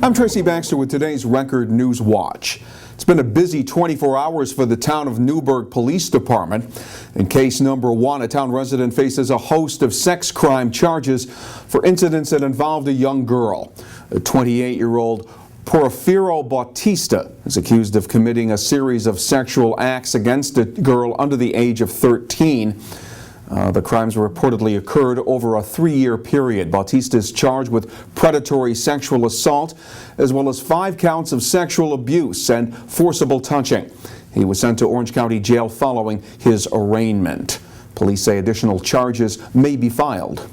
I'm Tracy Baxter with today's Record Newswatch. It's been a busy 24 hours for the town of Newburgh Police Department. In case number 1, a town resident faces a host of sex crime charges for incidents that involved a young girl. A 28-year-old Porfirio Bautista is accused of committing a series of sexual acts against a girl under the age of 13. The crimes reportedly occurred over a 3-year period. Bautista is charged with predatory sexual assault, as well as 5 counts of sexual abuse and forcible touching. He was sent to Orange County Jail following his arraignment. Police say additional charges may be filed.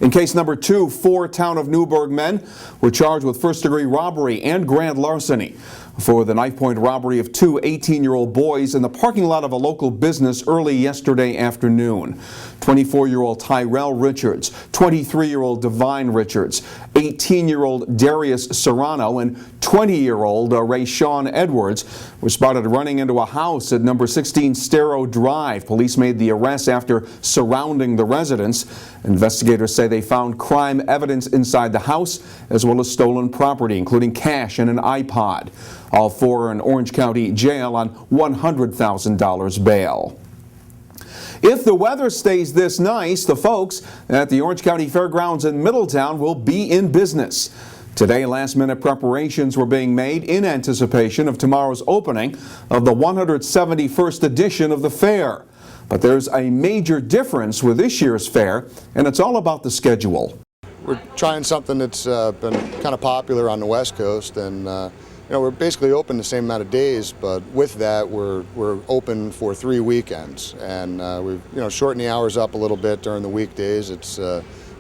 In case number 2, 4 town of Newburgh men were charged with first-degree robbery and grand larceny for the knife-point robbery of 2 18-year-old boys in the parking lot of a local business early yesterday afternoon. 24-year-old Tyrell Richards, 23-year-old Divine Richards, 18-year-old Darius Serrano, and 20-year-old Rayshawn Edwards were spotted running into a house at number 16 Stero Drive. Police made the arrest after surrounding the residence. Investigators say they found crime evidence inside the house, as well as stolen property, including cash and an iPod. All 4 are in Orange County Jail on $100,000 bail. If the weather stays this nice, the folks at the Orange County Fairgrounds in Middletown will be in business. Today, last-minute preparations were being made in anticipation of tomorrow's opening of the 171st edition of the fair. But there's a major difference with this year's fair, and it's all about the schedule. We're trying something that's been kind of popular on the West Coast, and we're basically open the same amount of days, but with that, we're open for 3 weekends, and we've shortened the hours up a little bit during the weekdays. It's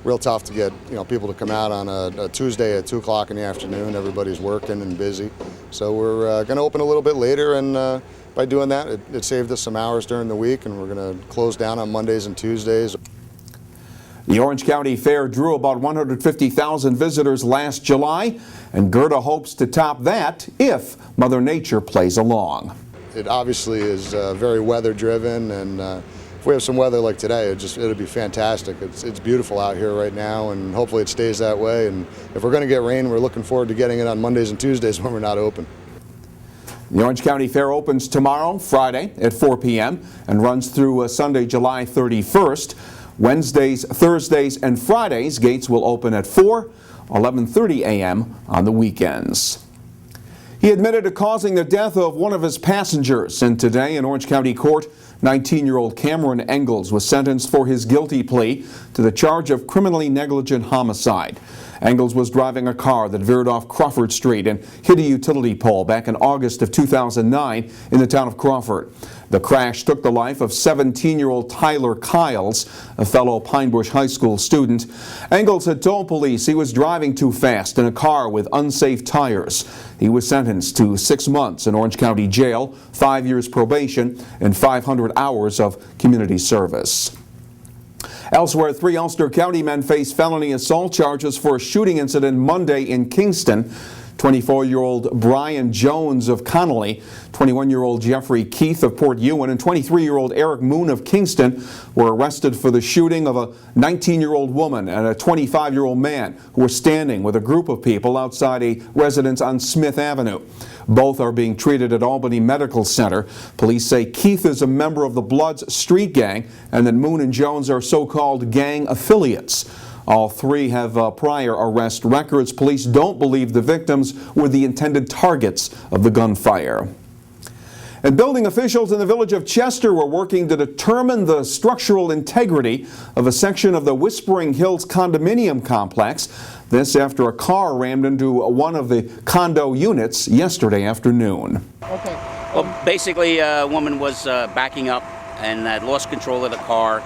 real tough to get people to come out on a Tuesday at 2 o'clock in the afternoon. Everybody's working and busy, so we're going to open a little bit later, and by doing that, it saved us some hours during the week, and we're going to close down on Mondays and Tuesdays. The Orange County Fair drew about 150,000 visitors last July, and Gerda hopes to top that if Mother Nature plays along. It obviously is very weather-driven, and if we have some weather like today, it'll be fantastic. It's beautiful out here right now, and hopefully it stays that way. And if we're going to get rain, we're looking forward to getting it on Mondays and Tuesdays when we're not open. The Orange County Fair opens tomorrow, Friday, at 4 p.m. and runs through Sunday, July 31st. Wednesdays, Thursdays, and Fridays, gates will open at 4, 11:30 a.m. on the weekends. He admitted to causing the death of one of his passengers, and today in Orange County Court, 19-year-old Cameron Engels was sentenced for his guilty plea to the charge of criminally negligent homicide. Engels was driving a car that veered off Crawford Street and hit a utility pole back in August of 2009 in the town of Crawford. The crash took the life of 17-year-old Tyler Kiles, a fellow Pine Bush High School student. Engels had told police he was driving too fast in a car with unsafe tires. He was sentenced to 6 months in Orange County Jail, 5 years probation, and 500 hours of community service. Elsewhere, 3 Ulster County men face felony assault charges for a shooting incident Monday in Kingston. 24-year-old Brian Jones of Connolly, 21-year-old Jeffrey Keith of Port Ewan, and 23-year-old Eric Moon of Kingston were arrested for the shooting of a 19-year-old woman and a 25-year-old man who were standing with a group of people outside a residence on Smith Avenue. Both are being treated at Albany Medical Center. Police say Keith is a member of the Bloods street gang and that Moon and Jones are so-called gang affiliates. All 3 have prior arrest records. Police don't believe the victims were the intended targets of the gunfire. And building officials in the village of Chester were working to determine the structural integrity of a section of the Whispering Hills condominium complex. This after a car rammed into one of the condo units yesterday afternoon. Okay. Well, basically, a woman was backing up and had lost control of the car.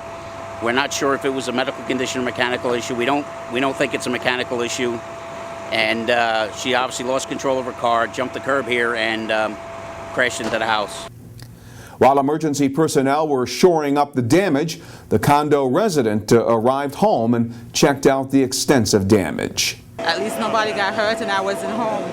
We're not sure if it was a medical condition or mechanical issue. We don't think it's a mechanical issue. And she obviously lost control of her car, jumped the curb here, and crashed into the house. While emergency personnel were shoring up the damage, the condo resident arrived home and checked out the extensive damage. At least nobody got hurt and I wasn't home.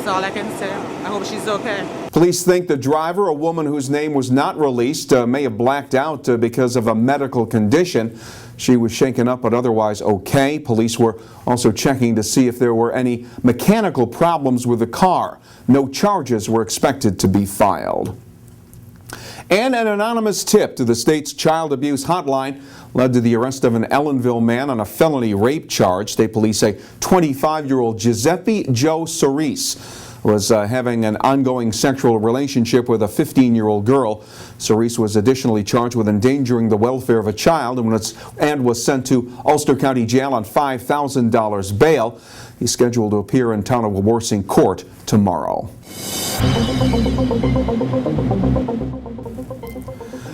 That's all I can say. I hope she's okay. Police think the driver, a woman whose name was not released, may have blacked out because of a medical condition. She was shaken up but otherwise okay. Police were also checking to see if there were any mechanical problems with the car. No charges were expected to be filed. And an anonymous tip to the state's child abuse hotline led to the arrest of an Ellenville man on a felony rape charge. State police say 25-year-old Giuseppe Joe Cerise was having an ongoing sexual relationship with a 15-year-old girl. Cerise was additionally charged with endangering the welfare of a child and was sent to Ulster County Jail on $5,000 bail. He's scheduled to appear in Town of Wawarsing Court tomorrow.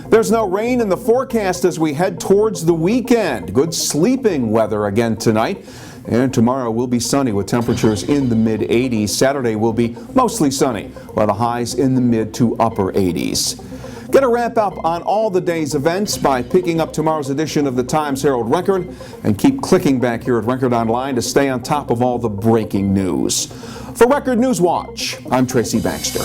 There's no rain in the forecast as we head towards the weekend. Good sleeping weather again tonight. And tomorrow will be sunny with temperatures in the mid-80s. Saturday will be mostly sunny, while the highs in the mid to upper 80s. Get a wrap up on all the day's events by picking up tomorrow's edition of the Times-Herald Record, and keep clicking back here at Record Online to stay on top of all the breaking news. For Record Newswatch, I'm Tracy Baxter.